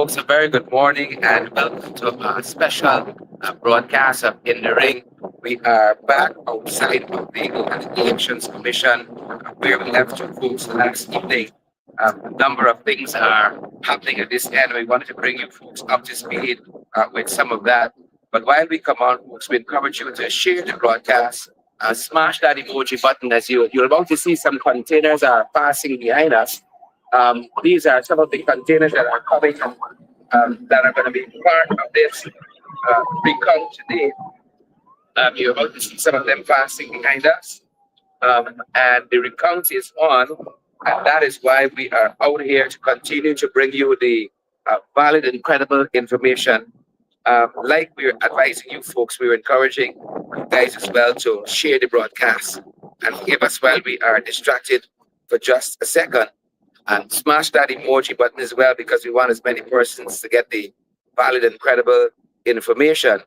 folks, a very good morning and welcome to a special broadcast of In the Ring. We are back outside of the Elections Commission where we left you folks last evening. A number of things are happening at this end. We wanted to bring you folks up to speed with some of that. But while we come on, folks, we encourage you to share the broadcast, smash that emoji button as you're about to see some containers are passing behind us. These are some of the containers that are coming that are going to be part of this recount today. You're about to see some of them passing behind us. And the recount is on, and that is why we are out here to continue to bring you the valid and credible information. Like we're advising you folks, we're encouraging you guys as well to share the broadcast and forgive us while we are distracted for just a second. And smash that emoji button as well because we want as many persons to get the valid and credible information.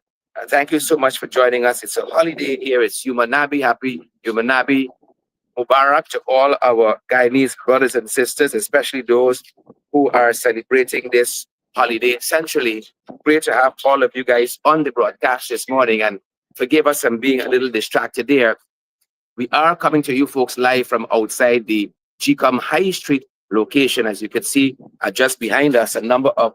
Thank you so much for joining us. It's a holiday here. It's Yumanabi. Happy Yumanabi Mubarak to all our Guyanese brothers and sisters, especially those who are celebrating this holiday centrally. Great to have all of you guys on the broadcast this morning, and forgive us for being a little distracted there. We are coming to you folks live from outside the GCOM High Street location. As you can see, just behind us, a number of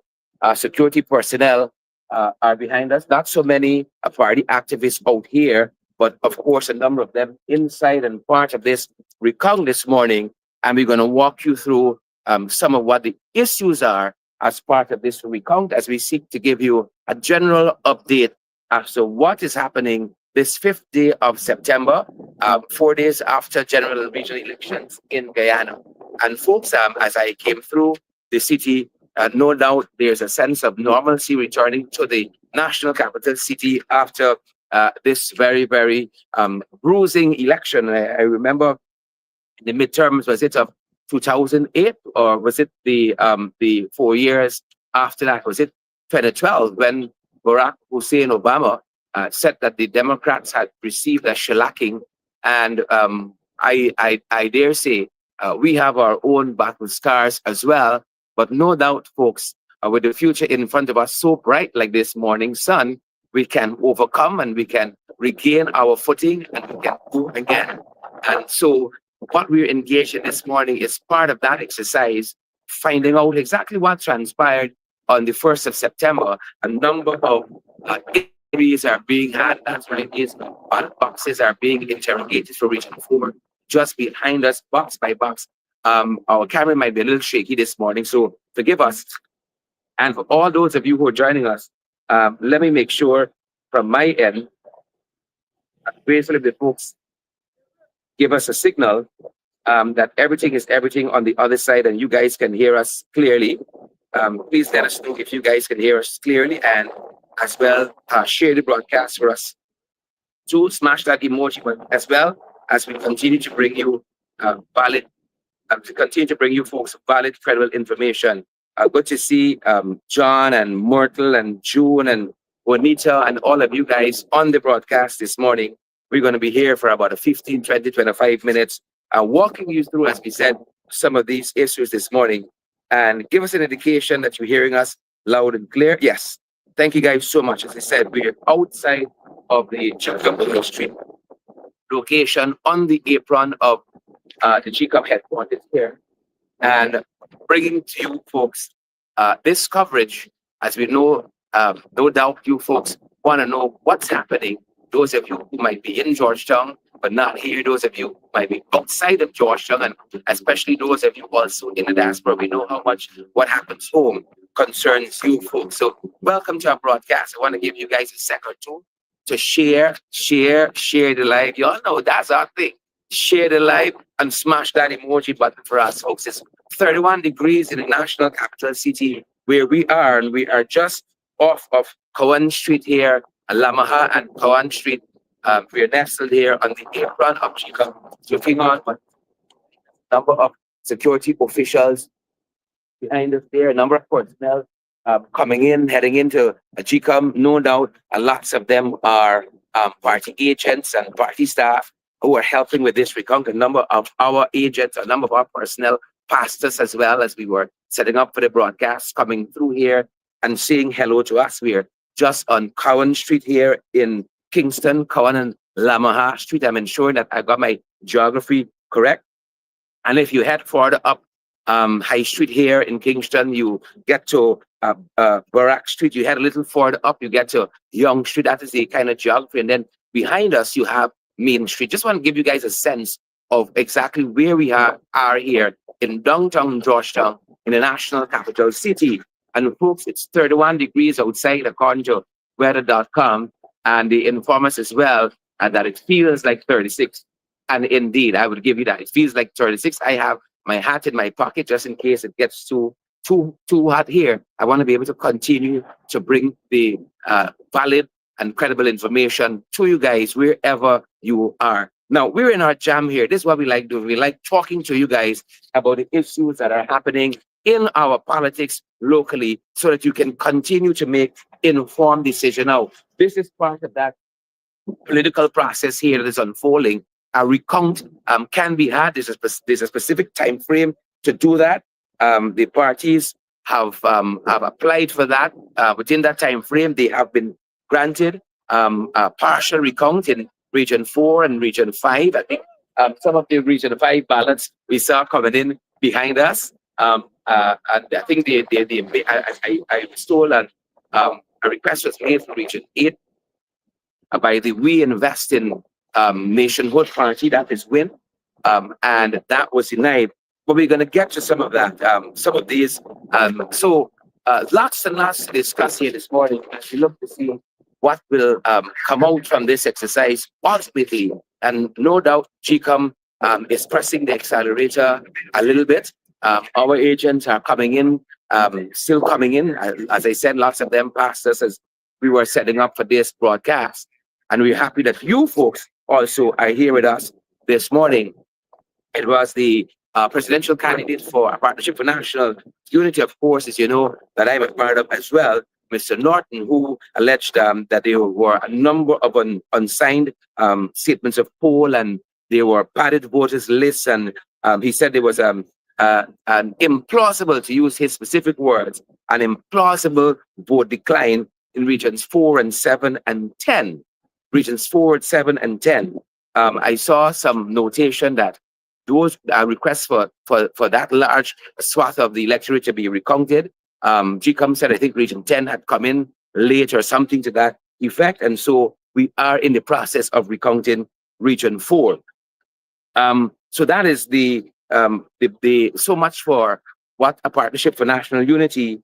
security personnel are behind us. Not so many party activists out here, but of course, a number of them inside and part of this recount this morning. And we're going to walk you through some of what the issues are as part of this recount as we seek to give you a general update as to what is happening this 5th day of September, 4 days after general and regional elections in Guyana. And folks, as I came through the city, no doubt there's a sense of normalcy returning to the national capital city after this very, very bruising election. I remember the midterms, was it of 2008 or was it the 4 years after that? Was it 2012 when Barack Hussein Obama said that the Democrats had received a shellacking? And I dare say, we have our own battle scars as well, but no doubt, folks, with the future in front of us so bright like this morning sun, we can overcome and we can regain our footing and we can go again. And so what we're engaged in this morning is part of that exercise, finding out exactly what transpired on the 1st of September. A number of interviews are being had, that's right, ballot boxes are being interrogated for Region 4. Just behind us, box by box. Our camera might be a little shaky this morning, so forgive us. And for all those of you who are joining us, let me make sure from my end, basically the folks give us a signal that everything is everything on the other side and you guys can hear us clearly. Please let us know if you guys can hear us clearly, and as well share the broadcast for us. To smash that emoji button as well, as we continue to bring you folks valid, credible information. Good to see John and Myrtle and June and Juanita and all of you guys on the broadcast this morning. We're going to be here for about 15, 20, 25 minutes, walking you through, as we said, some of these issues this morning. And give us an indication that you're hearing us loud and clear. Yes. Thank you guys so much. As I said, we're outside of the GCOM Street location on the apron of the GCOM headquarters here, and bringing to you folks this coverage. As we know, no doubt you folks want to know what's happening. Those of you who might be in Georgetown but not here, those of you who might be outside of Georgetown, and especially those of you also in the diaspora, we know how much what happens home concerns you folks. So welcome to our broadcast. I want to give you guys a second or two to share the live. Y'all know that's our thing. Share the live and smash that emoji button for us, folks. It's 31 degrees in the national capital city where we are, and we are just off of Cowan Street here, Lamaha and Cowan Street. We are nestled here on the apron of GCOM, looking on a number of security officials behind us there, a number of personnel coming in, heading into a GCOM. No doubt, lots of them are party agents and party staff who are helping with this recount. A number of our agents, a number of our personnel, pastors as well, as we were setting up for the broadcast, coming through here and saying hello to us. We're just on Cowan Street here in Kingston, Cowan and Lamaha Street. I'm ensuring that I got my geography correct. And if you head further up High Street here in Kingston, you get to Barak Street. You head a little further up, you get to Young Street. That is the kind of geography. And then behind us, you have Main Street. Just want to give you guys a sense of exactly where we are here in downtown Georgetown, in the national capital city. And folks, it's 31 degrees outside, according to weather.com, and they inform us as well that it feels like 36. And indeed, I would give you that. It feels like 36. I have my hat in my pocket just in case it gets too hot here. I want to be able to continue to bring the valid and credible information to you guys wherever you are. Now, we're in our jam here. This is what we like doing. We like talking to you guys about the issues that are happening in our politics locally so that you can continue to make informed decisions. Now, this is part of that political process here that is unfolding. A recount can be had. There's a specific time frame to do that. The parties have applied for that. Within that time frame, they have been granted a partial recount in Region 4 and Region 5. I think some of the Region 5 ballots we saw coming in behind us. And I think I was told that a request was made for Region 8 by the We Invest in Nationhood Party, that is WIN, and that was denied. But we're going to get to some of that, some of these. So lots and lots to discuss here this morning as we look to see what will come out from this exercise ultimately. And no doubt GCOM is pressing the accelerator a little bit. Our agents are coming in, still coming in. As I said, lots of them passed us as we were setting up for this broadcast. And we're happy that you folks also are here with us this morning. It was the presidential candidate for a Partnership for National Unity, of course, as you know, that I'm a part of as well, Mr. Norton, who alleged that there were a number of unsigned statements of poll and there were padded voters lists. And he said there was an implausible, to use his specific words, an implausible vote decline in regions 4 and 7 and 10. Regions 4, 7, and 10. I saw some notation that those requests for that large swath of the electorate to be recounted. GCOM said, I think Region 10 had come in late or something to that effect. And so we are in the process of recounting Region 4. So that is the so much for what a Partnership for National Unity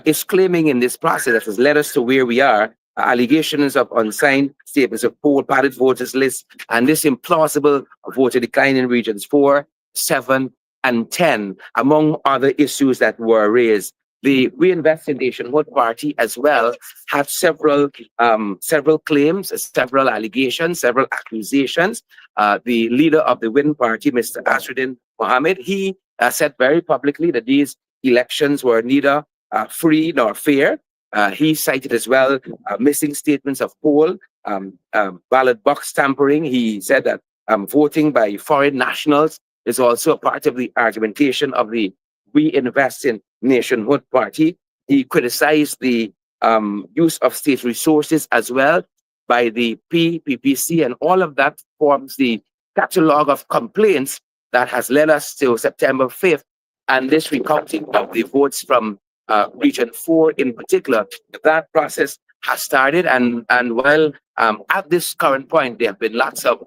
is claiming in this process that has led us to where we are. Allegations of unsigned statements of poll, padded voters list, and this implausible voter decline in regions 4, 7, and 10, among other issues that were raised. The We Invest in Nationhood Party as well had several claims, several allegations, several accusations. The leader of the WIN party, Mr. Asruddin Mohammed, he said very publicly that these elections were neither free nor fair. He cited as well missing statements of poll, ballot box tampering. He said that voting by foreign nationals is also a part of the argumentation of the We Invest in Nationhood Party. He criticized the use of state resources as well by the PPC, and all of that forms the catalog of complaints that has led us to September 5th and this recounting of the votes from Region 4 in particular. That process has started, and while at this current point there have been lots of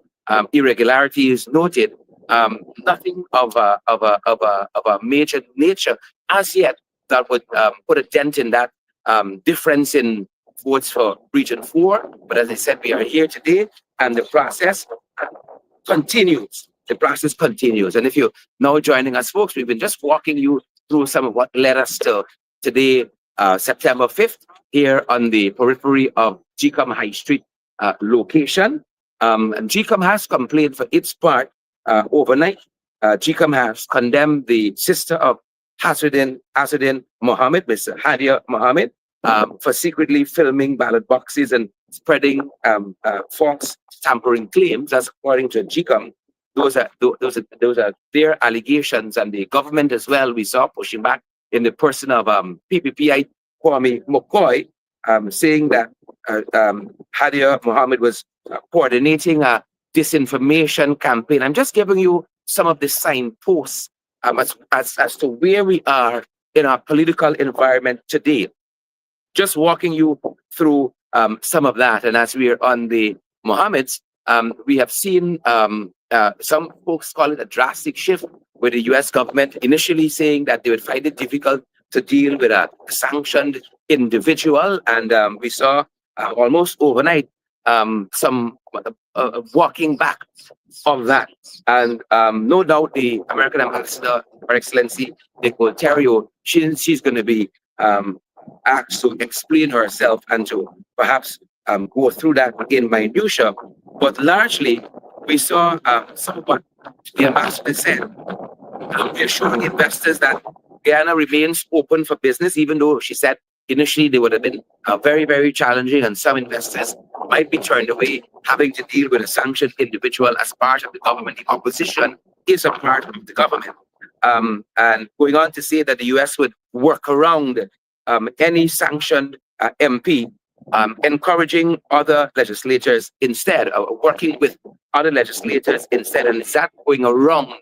irregularities noted, nothing of a major nature as yet that would put a dent in that difference in votes for Region 4. But as I said, we are here today, and the process continues. The process continues, and if you're now joining us, folks, we've been just walking you through some of what led us to today, September 5th, here on the periphery of GCOM High Street location. And GCOM has complained for its part overnight. GCOM has condemned the sister of Asruddin Mohammed, Mr. Hadia Mohammed, for secretly filming ballot boxes and spreading false tampering claims. That's according to GCOM. Those are their allegations, and the government as well, we saw pushing back in the person of PPP. Kwame McCoy, saying that Hadia Mohammed was coordinating a disinformation campaign. I'm just giving you some of the signposts as to where we are in our political environment today. Just walking you through some of that. And as we are on the Mohammeds, we have seen some folks call it a drastic shift with the US government initially saying that they would find it difficult to deal with a sanctioned individual. And we saw almost overnight some walking back of that. And no doubt the American ambassador, Her Excellency Nick Ontario, she's going to be asked to explain herself and to perhaps go through that in minutia. But largely, we saw some of what the ambassador said. We're showing investors that Guyana remains open for business, even though she said initially they would have been very, very challenging, and some investors might be turned away, having to deal with a sanctioned individual as part of the government. The opposition is a part of the government. And going on to say that the US would work around any sanctioned MP, encouraging other legislators instead, working with other legislators instead. And is that going around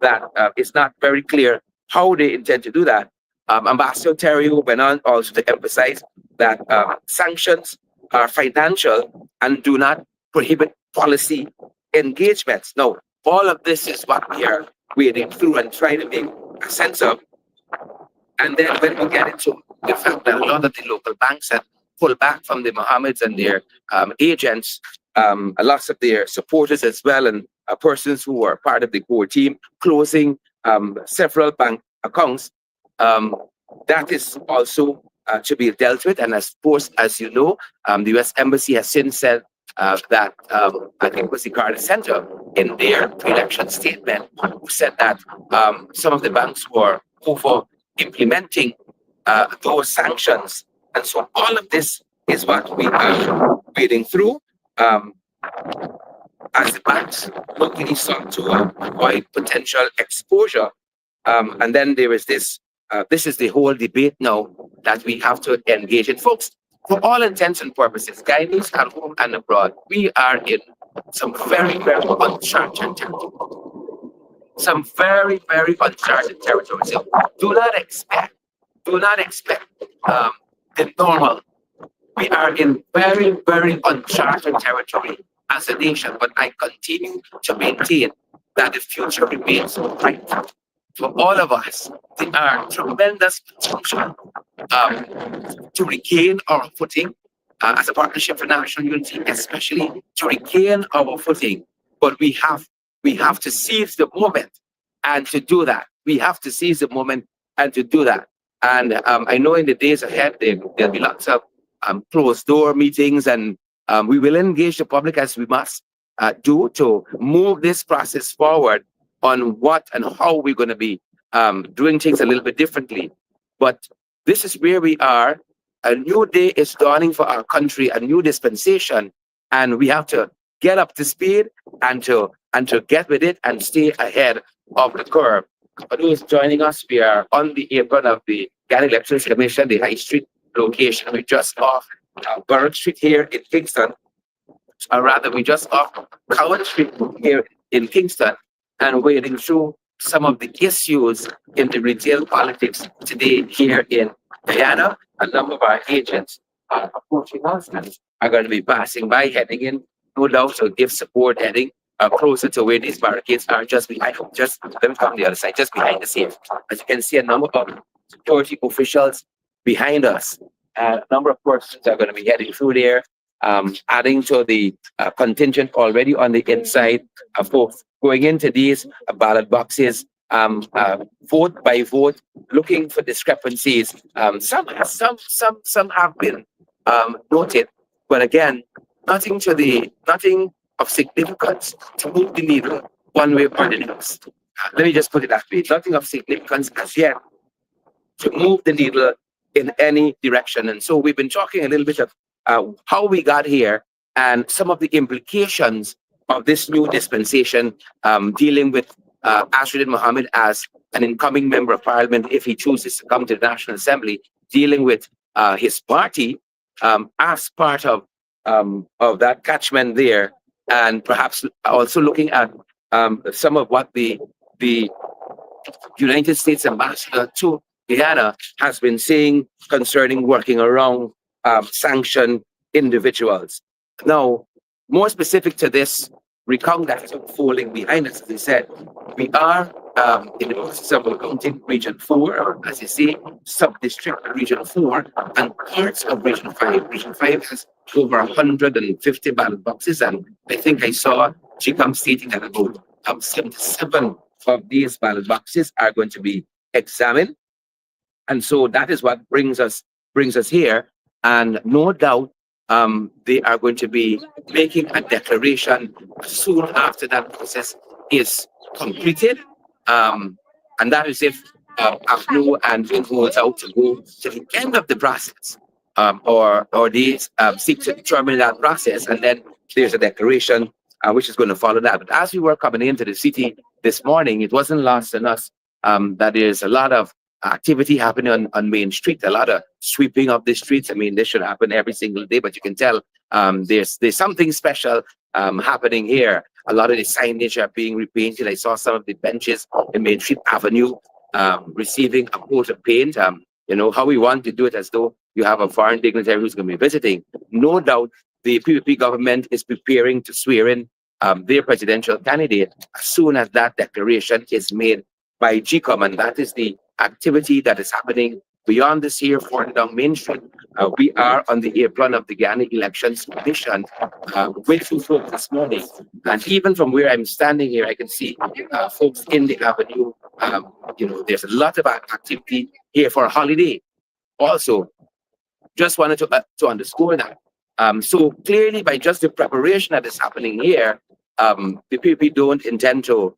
that? It's not very clear how they intend to do that. Ambassador Ontario went on also to emphasize that sanctions are financial and do not prohibit policy engagements. Now, all of this is what we are wading through and trying to make a sense of. And then when we get into the fact that a lot of the local banks have pulled back from the Mohammeds and their agents, lots of their supporters as well, and persons who were part of the core team, closing several bank accounts, that is also to be dealt with. And of course, as you know, the US Embassy has since said that I think it was the Carter Center in their pre-election statement said that some of the banks were over implementing those sanctions. And so all of this is what we are wading through as the banks locally sought to avoid potential exposure. And then there is this is the whole debate now that we have to engage in. Folks, for all intents and purposes, Guyanese at home and abroad, we are in some very, very uncharted territory. Some very, very uncharted territory. So do not expect the normal. We are in very, very uncharted territory as a nation, but I continue to maintain that the future remains bright for all of us. There are tremendous potential to regain our footing as a partnership for national unity, especially to regain our footing. But we have to seize the moment and to do that. We have to seize the moment and to do that. And I know in the days ahead, there'll be lots of closed door meetings, and we will engage the public as we must do to move this process forward on what and how we're going to be doing things a little bit differently. But this is where we are. A new day is dawning for our country, a new dispensation, and we have to get up to speed and to get with it and stay ahead of the curve. For those joining us, we are on the apron of the Ghana Electoral Commission, the High Street location. We're just off Burke Street here in Kingston, or rather, we just off Cowan Street here in Kingston, and wading through some of the issues in the retail politics today here in Guyana. A number of our agents are approaching us and are going to be passing by, heading in, no doubt, to give support, heading closer to where these barricades are, just behind. Just let me come on the other side, just behind the scene. As you can see, a number of security officials behind us. A number of persons are going to be heading through there, adding to the contingent already on the inside, folks going into these ballot boxes, vote by vote, looking for discrepancies. Some have been noted, but again, nothing of significance to move the needle one way or the next. Let me just put it that way: nothing of significance as yet to move the needle in any direction. And so we've been talking a little bit of how we got here and some of the implications of this new dispensation dealing with Ashridin Mohammed as an incoming member of parliament if he chooses to come to the National Assembly. dealing with his party as part of that catchment there, and perhaps also looking at some of what the United States ambassador to Guyana has been saying concerning working around sanctioned individuals. Now, more specific to this recount that is unfolding behind us, as I said, we are in the process of recounting Region 4, or as you say, sub-district Region 4, and parts of Region 5. Region 5 has over 150 ballot boxes, and I think I saw GCOM stating that about 77 of these ballot boxes are going to be examined. And so that is what brings us here. And no doubt they are going to be making a declaration soon after that process is completed. Um, and that is if AFNU and Win holds out to go to the end of the process, or they seek to determine that process, and then there's a declaration which is going to follow that. But as we were coming into the city this morning, it wasn't lost on us that there's a lot of activity happening on Main Street, a lot of sweeping of the streets. I mean, this should happen every single day, but you can tell there's something special happening here. A lot of the signage are being repainted. I saw some of the benches in Main Street Avenue receiving a coat of paint. How we want to do it as though you have a foreign dignitary who's going to be visiting. No doubt the PPP government is preparing to swear in their presidential candidate as soon as that declaration is made by GCOM, and that is the activity that is happening beyond this here for down Main Street. We are on the apron of the Guyana Elections Commission with you folks this morning, and even from where I'm standing here, I can see folks in the avenue. There's a lot of activity here for a holiday. Also, just wanted to underscore that. So clearly, by just the preparation that is happening here, the PPP don't intend to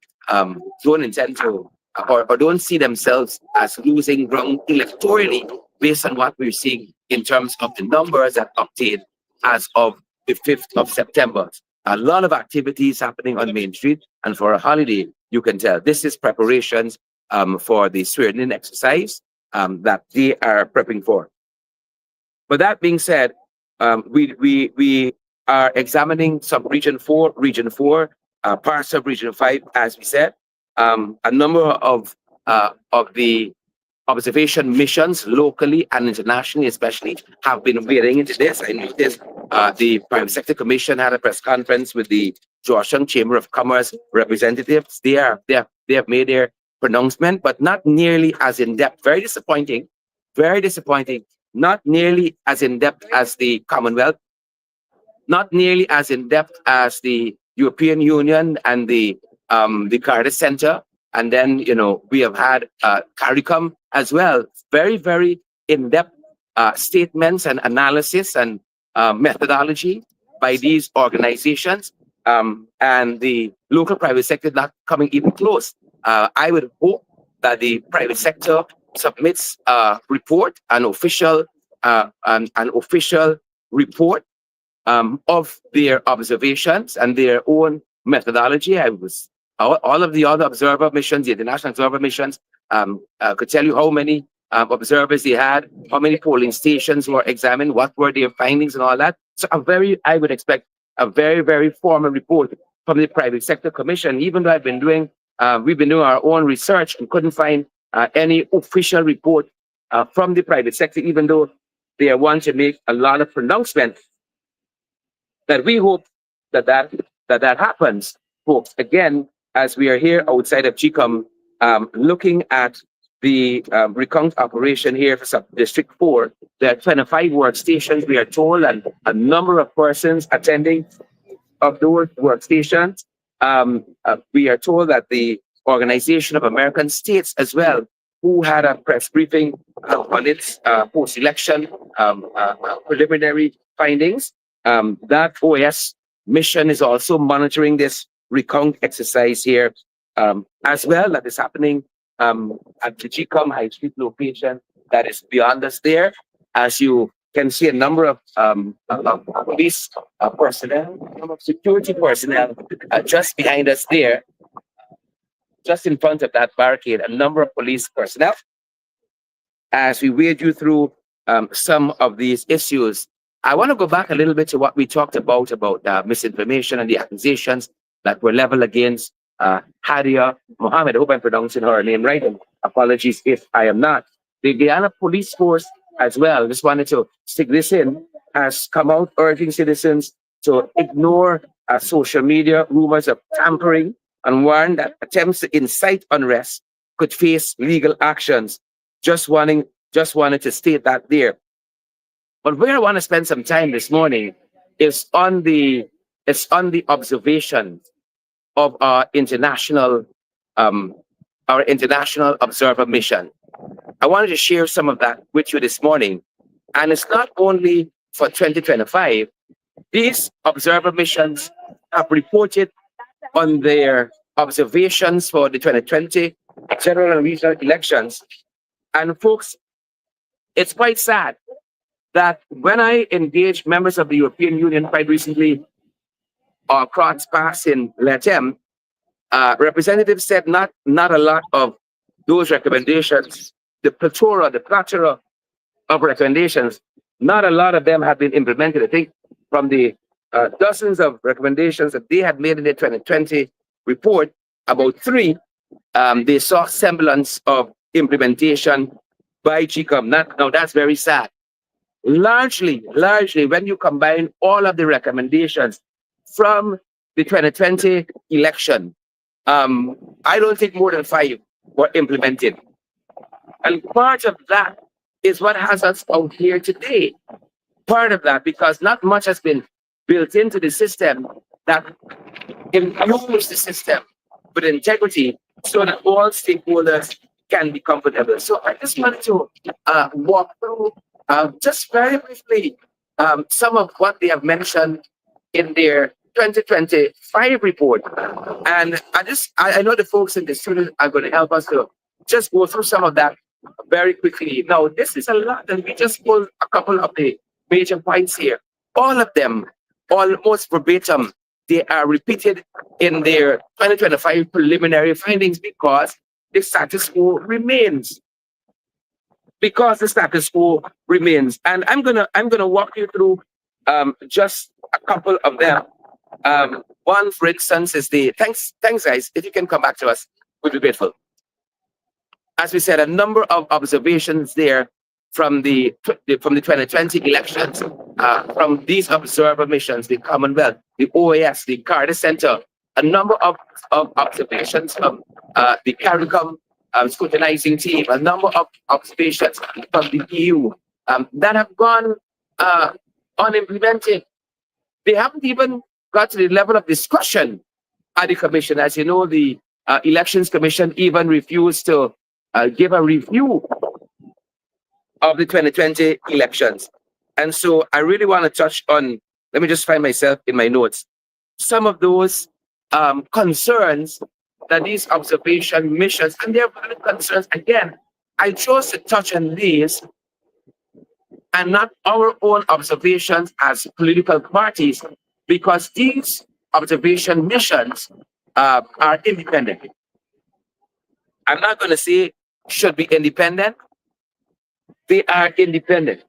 or don't see themselves as losing ground electorally based on what we're seeing in terms of the numbers that obtained as of the 5th of September. A lot of activities happening on Main Street, and for a holiday, you can tell this is preparations for the swearing-in exercise that they are prepping for. But that being said, we are examining Region 4, parts of Region 5, as we said. A number of the observation missions locally and internationally, especially, have been wading into this. I noticed the Private Sector Commission had a press conference with the Georgetown Chamber of Commerce representatives. They have made their pronouncement, but not nearly as in depth. Very disappointing. Very disappointing. Not nearly as in depth as the Commonwealth. Not nearly as in depth as the European Union and the Carter Center, and then we have had CARICOM as well. Very, very in-depth statements and analysis and methodology by these organizations, and the local private sector not coming even close. I would hope that the private sector submits a report, an official report of their observations and their own methodology. All of the other observer missions, the international observer missions, could tell you how many observers they had, how many polling stations were examined, what were their findings and all that. So I would expect a very, very formal report from the Private Sector Commission. Even though we've been doing our own research and couldn't find any official report from the private sector, even though they want to make a lot of pronouncements, that we hope that happens. Folks, again, as we are here outside of GCOM, looking at the recount operation here for Sub-District 4, there are 25 workstations, we are told, and a number of persons attending of those workstations. We are told that the Organization of American States as well, who had a press briefing on its post-election preliminary findings. That OAS mission is also monitoring this recount exercise here as well, that is happening at the GCOM High Street location that is beyond us there. As you can see, a number of police personnel, a number of security personnel just behind us there, just in front of that barricade, a number of police personnel. As we wade you through some of these issues. I want to go back a little bit to what we talked about misinformation and the accusations that were leveled against Hadia Mohammed. I hope I'm pronouncing her name right. And apologies if I am not. The Guyana Police Force as well, just wanted to stick this in, has come out urging citizens to ignore social media rumors of tampering and warn that attempts to incite unrest could face legal actions. Just wanting, just wanted to state that there. But where I want to spend some time this morning is on the observation of um, our international observer mission. I wanted to share some of that with you this morning, and it's not only for 2025. These observer missions have reported on their observations for the 2020 general and regional elections. And folks, it's quite sad that when I engaged members of the European Union quite recently or cross paths in Latam, representatives said not a lot of those recommendations, the plethora of recommendations, not a lot of them have been implemented. I think from the dozens of recommendations that they had made in the 2020 report, about three, they saw semblance of implementation by GCOM. Now that's very sad. Largely, when you combine all of the recommendations from the 2020 election, I don't think more than five were implemented. And part of that is what has us out here today. Part of that, because not much has been built into the system that improves the system with integrity so that all stakeholders can be comfortable. So I just wanted to walk through just very briefly some of what they have mentioned in their 2025 report. And I know the folks in the studio are going to help us to just go through some of that very quickly. Now, this is a lot, and we just pulled a couple of the major points here. All of them, almost verbatim, they are repeated in their 2025 preliminary findings because the status quo remains. Because the status quo remains, and I'm gonna walk you through just a couple of them. One, for instance, is the thanks guys. If you can come back to us, we'd be grateful. As we said, a number of observations there from the 2020 elections, from these observer missions, the Commonwealth, the OAS, the Carter Center, a number of observations from the CARICOM scrutinizing team, a number of observations from the EU that have gone unimplemented. They haven't even got to the level of discussion at the Commission. As you know, the Elections Commission even refused to give a review of the 2020 elections. And so I really want to touch on, let me just find myself in my notes, some of those concerns that these observation missions, and they're valid concerns. Again, I chose to touch on these and not our own observations as political parties, because these observation missions are independent. I'm not going to say should be independent. They are independent.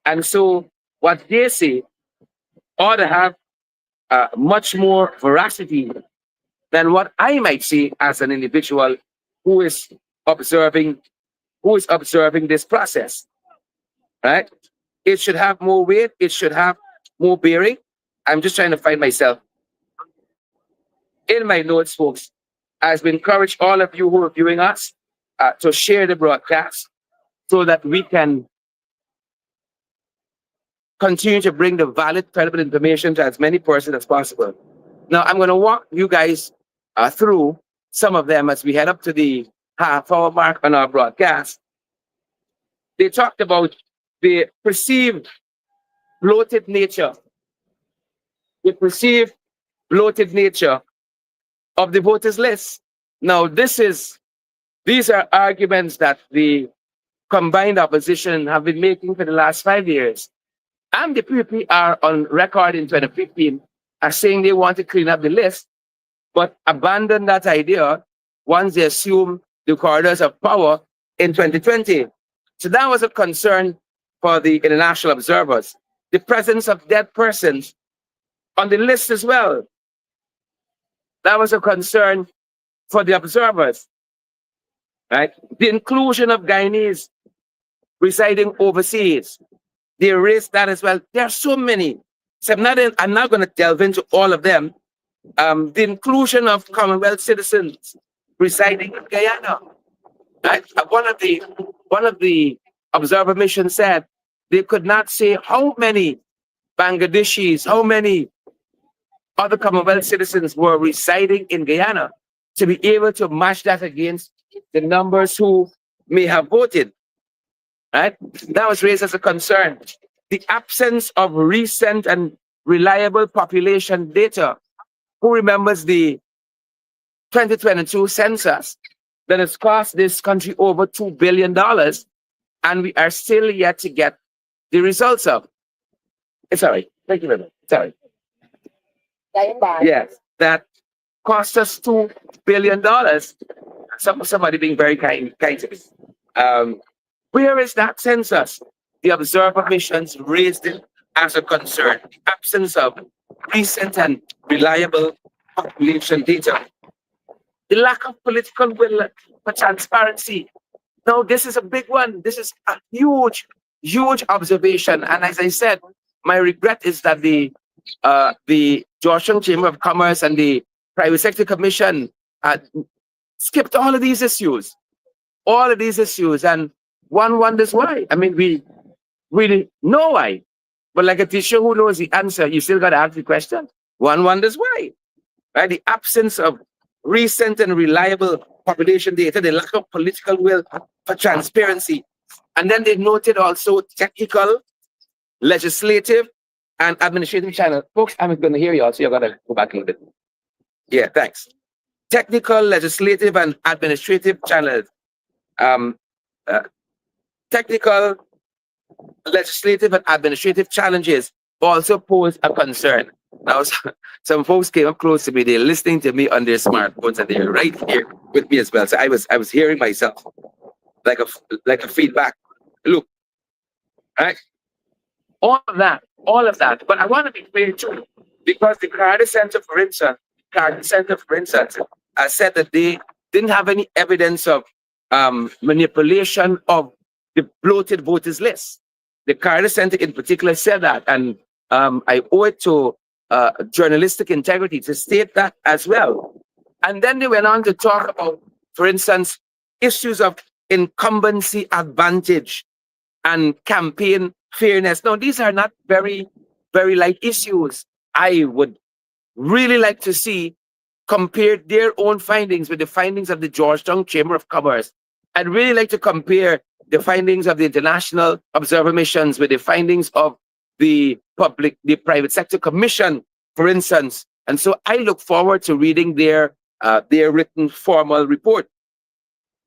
And so what they say ought to have much more veracity than what I might see as an individual who is observing this process. Right? It should have more weight, it should have more bearing. I'm just trying to find myself in my notes, folks. I've encouraged all of you who are viewing us to share the broadcast so that we can continue to bring the valid, credible information to as many persons as possible. Now, I'm going to walk you guys through some of them as we head up to the half-hour mark on our broadcast. They talked about the perceived bloated nature, of the voters list. Now, these are arguments that the combined opposition have been making for the last 5 years. And the PPP are on record in 2015 as saying they want to clean up the list, but abandon that idea once they assume the corridors of power in 2020. So that was a concern for the international observers. The presence of dead persons on the list as well. That was a concern for the observers, right? The inclusion of Guyanese residing overseas, they raised that as well. There are so many. So I'm not going to delve into all of them. The inclusion of Commonwealth citizens residing in Guyana. Right? One of the observer missions said they could not say how many Bangladeshis, how many other Commonwealth citizens were residing in Guyana to be able to match that against the numbers who may have voted. Right? That was raised as a concern. The absence of recent and reliable population data. Who remembers the 2022 census that has cost this country over $2 billion, and we are still yet to get the results of? Sorry, thank you very much. Sorry. Yes, that cost us $2 billion. Somebody being very kind to me. Where is that census? The observer missions raised it as a concern. The absence of recent and reliable population data. The lack of political will for transparency. Now, this is a big one. This is a huge, huge observation. And as I said, my regret is that the Georgetown Chamber of Commerce and the Private Sector Commission skipped all of these issues. All of these issues. And one wonders why. I mean, we really know why. But like a teacher who knows the answer, you still got to ask the question. One wonders why. Right? The absence of recent and reliable population data, the lack of political will for transparency. And then they noted also technical, legislative, and administrative channels. Folks, I'm going to hear you all, so you're going to go back a little bit. Yeah, thanks. Technical, legislative, and administrative channels. Technical, legislative, and administrative challenges also pose a concern. Now, some folks came up close to me. They're listening to me on their smartphones, and they're right here with me as well. So I was hearing myself like a feedback loop. Right? All of that. But I want to be clear too, because the Carter Center, for instance, said that they didn't have any evidence of manipulation of the bloated voters list. The Carter Center in particular said that, and I owe it to journalistic integrity to state that as well. And then they went on to talk about, for instance, issues of incumbency advantage and campaign fairness. Now, these are not very, very light issues. I would really like to see compare their own findings with the findings of the Georgetown Chamber of Commerce. I'd really like to compare the findings of the international observer missions with the findings of the private sector commission, for instance. And so I look forward to reading their written formal report.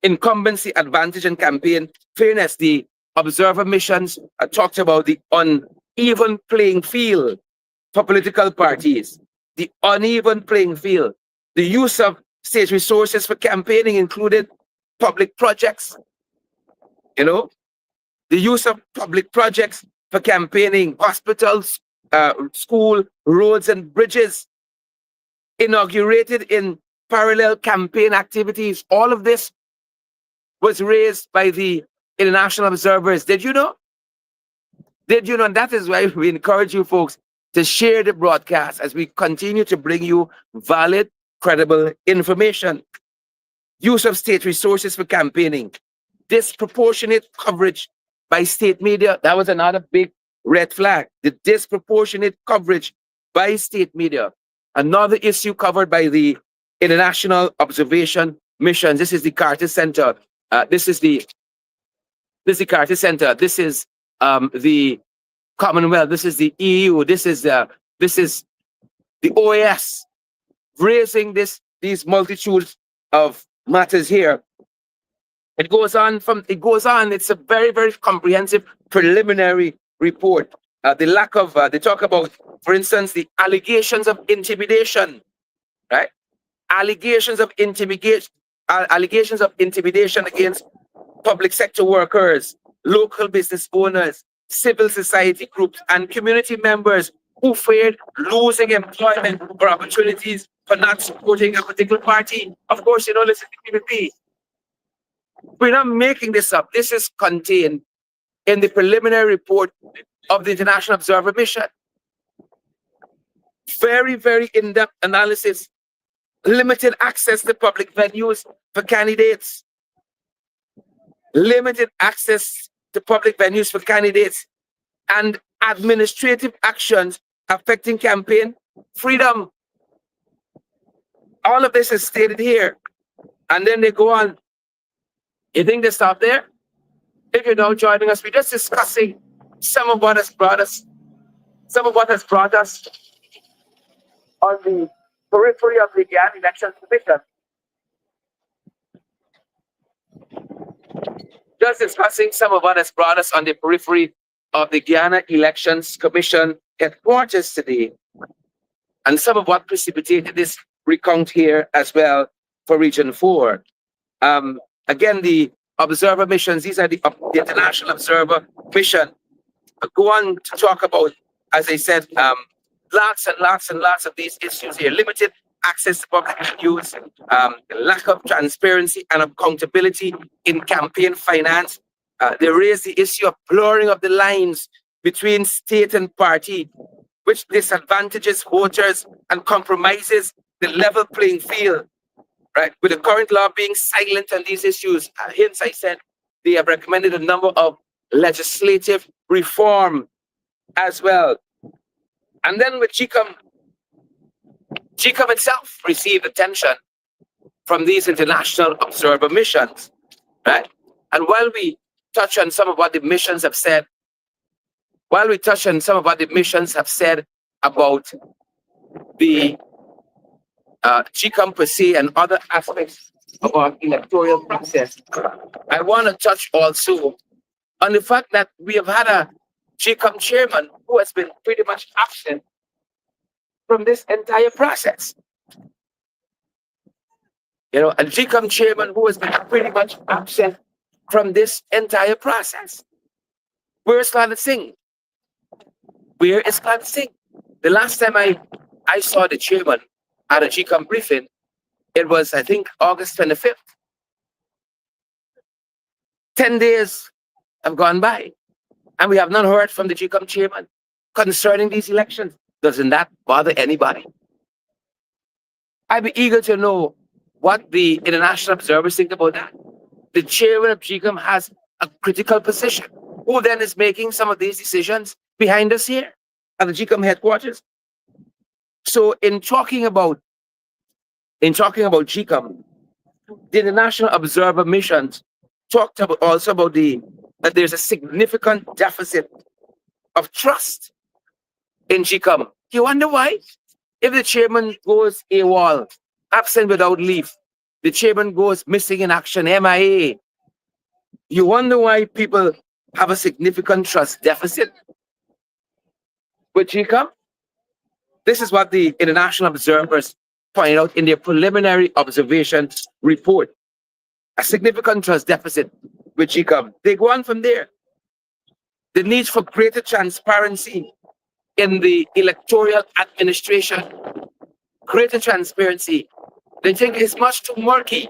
Incumbency advantage and campaign fairness. The observer missions talked about the uneven playing field for political parties. The uneven playing field. The use of state resources for campaigning included public projects. The use of public projects for campaigning, hospitals, school, roads, and bridges, inaugurated in parallel campaign activities. All of this was raised by the international observers. Did you know? And that is why we encourage you folks to share the broadcast as we continue to bring you valid, credible information. Use of state resources for campaigning. Disproportionate coverage by state media. That was another big red flag. The disproportionate coverage by state media. Another issue covered by the international observation missions. This is the Carter Center. This is the Carter Center. This is the Commonwealth. This is the EU. This is the OAS, raising these multitudes of matters here. It goes on. It's a very, very comprehensive preliminary report. The lack of they talk about, for instance, the allegations of intimidation, right? Allegations of intimidation against public sector workers, local business owners, civil society groups, and community members who feared losing employment or opportunities for not supporting a particular party. Of course, listen to PPP. We're not making this up. This is contained in the preliminary report of the International Observer Mission. Very, very in-depth analysis, limited access to public venues for candidates, limited access to public venues for candidates, and administrative actions affecting campaign freedom. All of this is stated here. And then they go on. You think they stop there? If you're now joining us, we're just discussing some of what has brought us on the periphery of the Guyana Elections Commission. Just discussing some of what has brought us on the periphery of the Guyana Elections Commission headquarters today, and some of what precipitated this recount here as well for Region 4. Again, the observer missions, these are the International Observer Mission, go on to talk about, as I said, lots and lots and lots of these issues here. Limited access to public venues, lack of transparency and accountability in campaign finance. They raise the issue of blurring of the lines between state and party, which disadvantages voters and compromises the level playing field. Right, with the current law being silent on these issues, hence I said they have recommended a number of legislative reform as well. And then with GCOM itself received attention from these international observer missions, right? And while we touch on some of what the missions have said, about the GCOM per se and other aspects of our electoral process, I want to touch also on the fact that we have had a GCOM chairman who has been pretty much absent from this entire process. A GCOM chairman who has been pretty much absent from this entire process. Where is Cladit Singh? Where is Cladit Singh? The last time I saw the chairman at a GCOM briefing, it was, I think, August 25th. 10 days have gone by, and we have not heard from the GCOM chairman concerning these elections. Doesn't that bother anybody? I'd be eager to know what the international observers think about that. The chairman of GCOM has a critical position. Who then is making some of these decisions behind us here at the GCOM headquarters? So in talking about GCOM, the International Observer Missions talked about also about that there's a significant deficit of trust in GCOM. You wonder why? If the chairman goes AWOL, absent without leave, the chairman goes missing in action, MIA, you wonder why people have a significant trust deficit with GCOM? This is what the international observers point out in their preliminary observation report. A significant trust deficit with GCOM. They go on from there. The need for greater transparency in the electoral administration. Greater transparency. They think it's much too murky.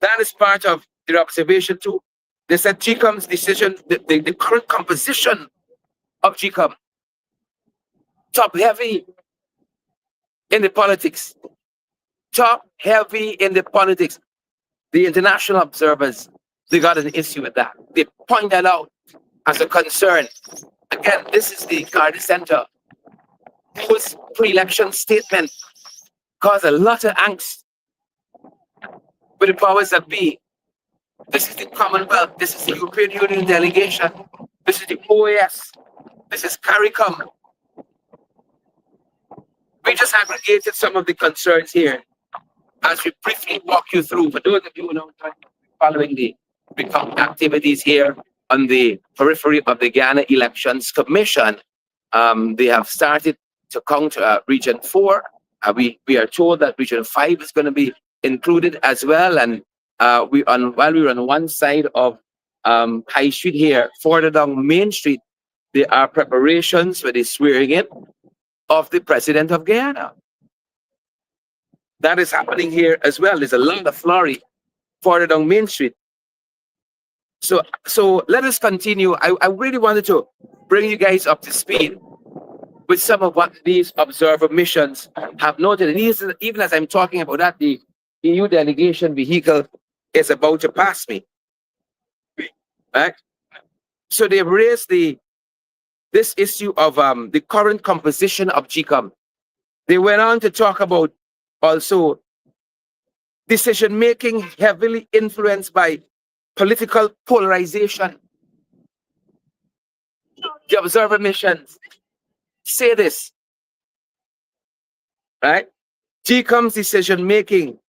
That is part of their observation too. They said GCOM's decision, the current composition of GCOM, top heavy in the politics. Top heavy in the politics. The international observers, they got an issue with that. They point that out as a concern. Again, this is the Garda Center, whose pre-election statement caused a lot of angst with the powers that be. This is the Commonwealth. This is the European Union delegation. This is the OAS. This is CARICOM. We just aggregated some of the concerns here as we briefly walk you through. For those of you who know, following the Recount activities here on the periphery of the Guyana Elections Commission, they have started to count Region 4. We are told that Region 5 is going to be included as well. And while we were on one side of High Street here, further down Main Street, there are preparations for the swearing in of the president of Guyana. That is happening here as well. There's a lot of flurry further down Main Street. So let us continue. I really wanted to bring you guys up to speed with some of what these observer missions have noted. And even as I'm talking about that, the EU delegation vehicle is about to pass me. Right? So they've raised this issue of the current composition of GCOM. They went on to talk about also decision making heavily influenced by political polarization. The observer missions say this, right? GCOM's decision making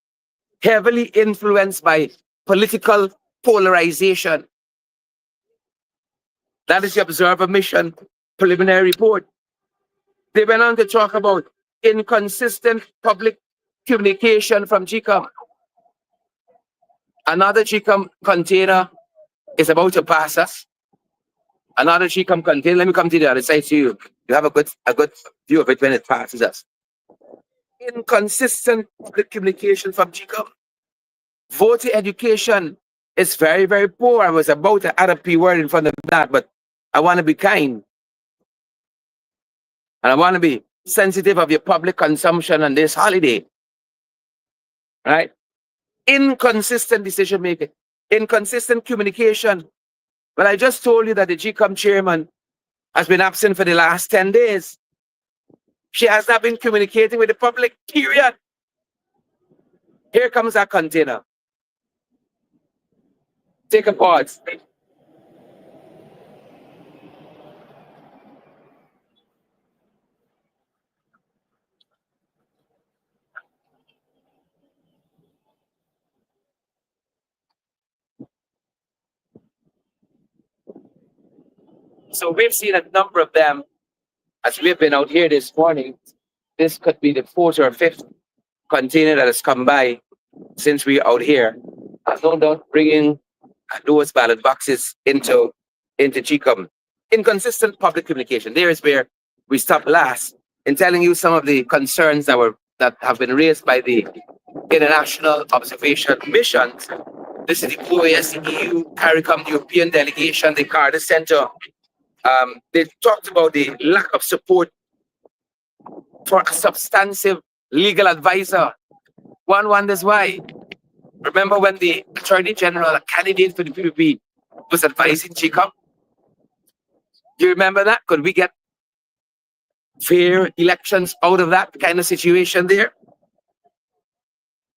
heavily influenced by political polarization. That is the observer mission preliminary report. They went on to talk about inconsistent public communication from GCOM. Another GCOM container is about to pass us. Another GCOM container. Let me come to the other side so you have a good view of it when it passes us. Inconsistent public communication from GCOM. Voter education is very, very poor. I was about to add a P word in front of that, but I want to be kind. And I want to be sensitive of your public consumption on this holiday. Right? Inconsistent decision making, inconsistent communication. Well, I just told you that the GCOM chairman has been absent for the last 10 days. She has not been communicating with the public, period. Here comes our container. Take a pause. So we've seen a number of them as we've been out here this morning. This could be the fourth or fifth container that has come by since we're out here. I've no doubt bringing those ballot boxes into GCOM. Inconsistent public communication. There is where we stopped last in telling you some of the concerns that have been raised by the international observation missions. This is the OAS, the EU, CARICOM, the European delegation, the Carter Center. They talked about the lack of support for a substantive legal advisor. One wonders why. Remember when the Attorney General, a candidate for the PPP, was advising GCOM? Do you remember that? Could we get fair elections out of that kind of situation there?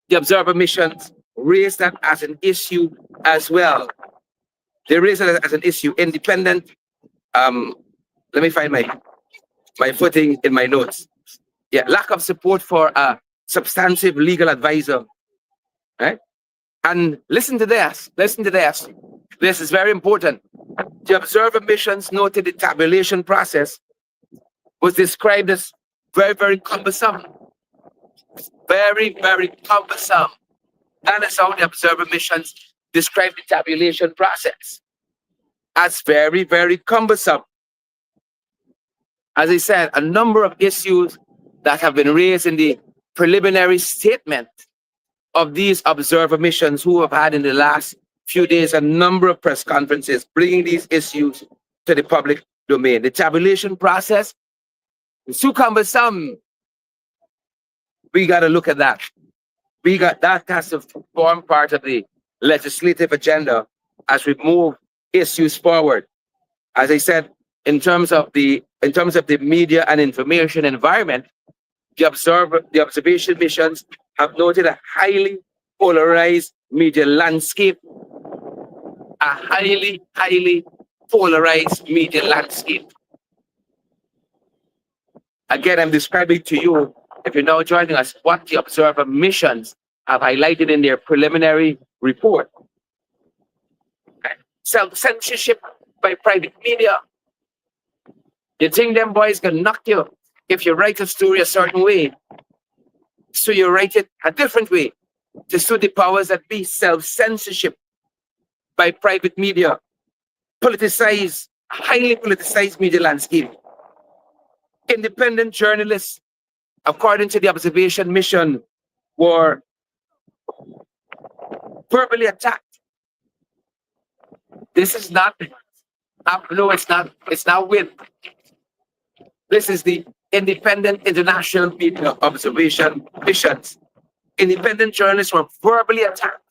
The observer missions raised that as an issue as well. They raised it as an issue. Independent. Let me find my footing in my notes. Yeah, lack of support for a substantive legal advisor. Right? And listen to this. Listen to this. This is very important. The observer missions noted the tabulation process was described as very, very cumbersome. Very, very cumbersome. That is how the observer missions describe the tabulation process as very, very cumbersome. As I said, a number of issues that have been raised in the preliminary statement of these observer missions who have had in the last few days a number of press conferences bringing these issues to the public domain. The tabulation process is too cumbersome. We got to look at that. That has to form part of the legislative agenda as we move issues forward. As I said, in terms of the media and information environment, the observation missions have noted a highly polarized media landscape. A highly, highly polarized media landscape. Again, I'm describing to you, if you're now joining us, what the observer missions have highlighted in their preliminary report. Okay. Self-censorship by private media. You think them boys can knock you if you write a story a certain way, so you write it a different way to suit the powers that be. Self-censorship by private media. politicized, highly politicized media landscape. Independent journalists, according to the observation mission, were verbally attacked. This is not, no, it's not. It's not with. This is the independent international media observation missions. Independent journalists were verbally attacked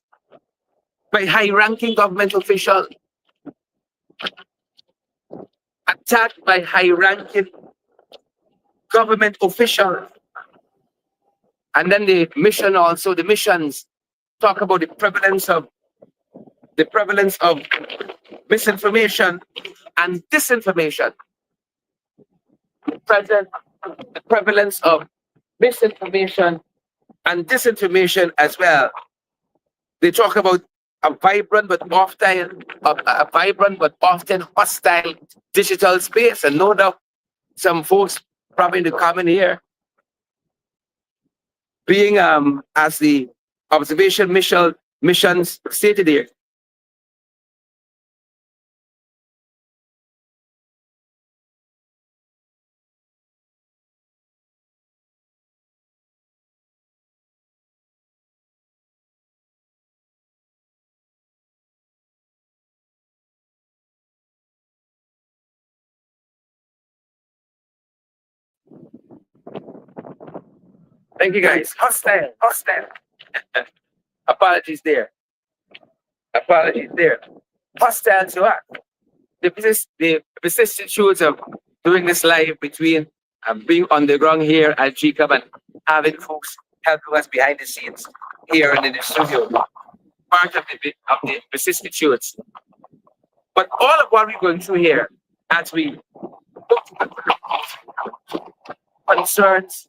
by high-ranking government officials, attacked by high-ranking government officials. And then the missions talk about the prevalence of misinformation and disinformation. The prevalence of misinformation and disinformation as well. They talk about a vibrant but often hostile digital space, and no doubt some folks probably in the comment here, being as the observation missions stated here. Thank you guys. Hostile. Apologies there. Hostile to us. The vicissitudes of doing this live between being on the ground here at GCOM and having folks helping us behind the scenes here and in the studio. Part of the vicissitudes. But all of what we're going through here, as we look at concerns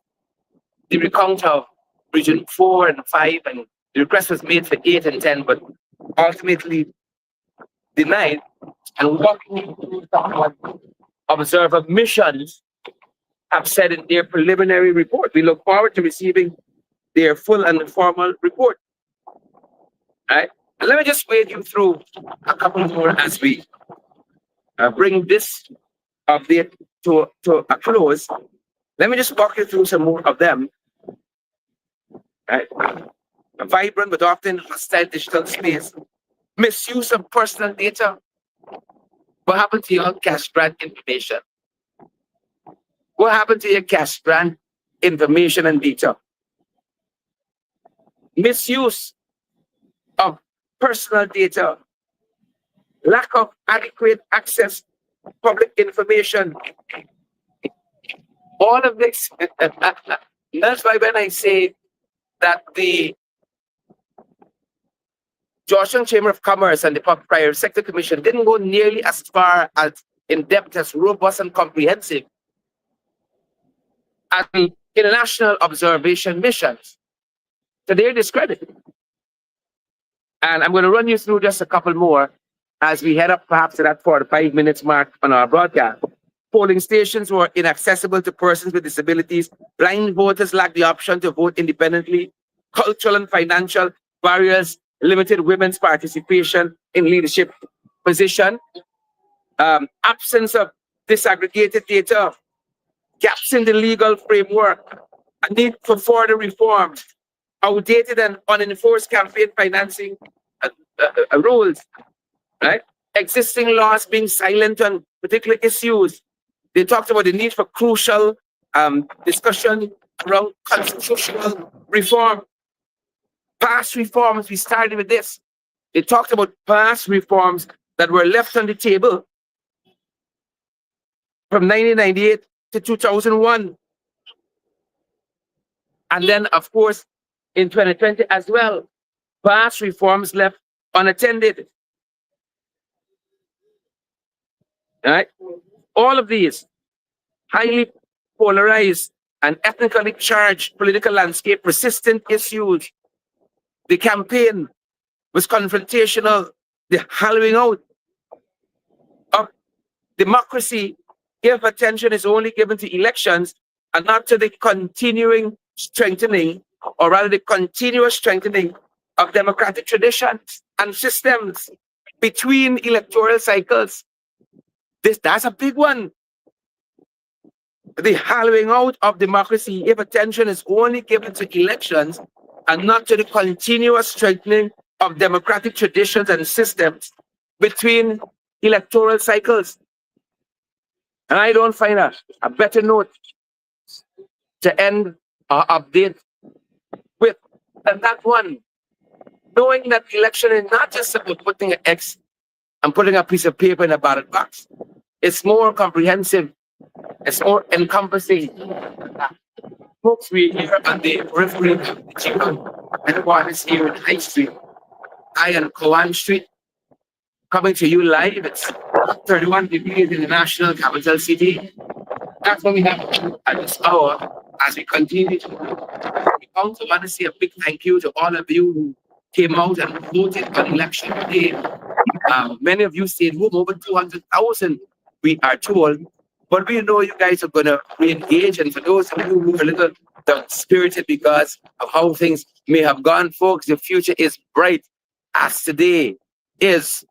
the recount of Region 4 and 5, and the request was made for 8 and 10, but ultimately denied. And what observer missions have said in their preliminary report. We look forward to receiving their full and formal report. All right? And let me just wade you through a couple more as we bring this update to a close. Let me just walk you through some more of them. Right. A vibrant but often hostile digital space, misuse of personal data. What happened to your cash grant information? What happened to your cash grant information and data? Misuse of personal data, lack of adequate access to public information. All of this, that's why when I say that the Georgetown Chamber of Commerce and the Public Private Sector Commission didn't go nearly as far as in-depth, as robust and comprehensive as the international observation missions, to their discredit. And I'm going to run you through just a couple more as we head up perhaps to that 45 minutes mark on our broadcast. Polling stations were inaccessible to persons with disabilities. Blind voters lacked the option to vote independently. Cultural and financial barriers limited women's participation in leadership position. Absence of disaggregated data. Gaps in the legal framework. A need for further reforms. Outdated and unenforced campaign financing rules. Right? Existing laws being silent on particular issues. They talked about the need for crucial discussion around constitutional reform. Past reforms, we started with this. They talked about past reforms that were left on the table from 1998 to 2001. And then, of course, in 2020 as well, past reforms left unattended. All right? All of these highly polarized and ethnically charged political landscape, persistent issues. The campaign was confrontational. The hollowing out of democracy, if attention is only given to elections and not to the continuing strengthening, or rather the continuous strengthening of democratic traditions and systems between electoral cycles. That's a big one. The hollowing out of democracy if attention is only given to elections and not to the continuous strengthening of democratic traditions and systems between electoral cycles. And I don't find a better note to end our update with than that one. Knowing that election is not just about putting an X and putting a piece of paper in a ballot box. It's more comprehensive. It's more encompassing. Folks, we're here on the periphery of the GCOM headquarters here in High Street. I am Koan Street, coming to you live. It's 31 degrees in the national capital city. That's what we have at this hour as we continue to also want to say a big thank you to all of you who came out and voted on election day. Many of you stayed home, over 200,000, we are told. But we know you guys are going to re-engage. And for those of you who are a little spirited because of how things may have gone, folks, the future is bright as today is.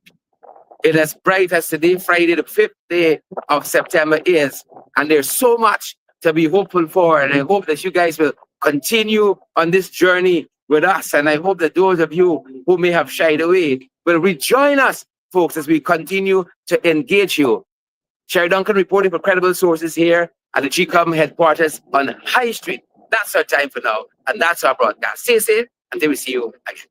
It as bright as today, Friday, the 5th day of September is. And there's so much to be hopeful for. And I hope that you guys will continue on this journey with us. And I hope that those of you who may have shied away will rejoin us, folks, as we continue to engage you. Sherry Duncan reporting for credible sources here at the GCOM headquarters on High Street. That's our time for now. And that's our broadcast. Stay safe until we see you again.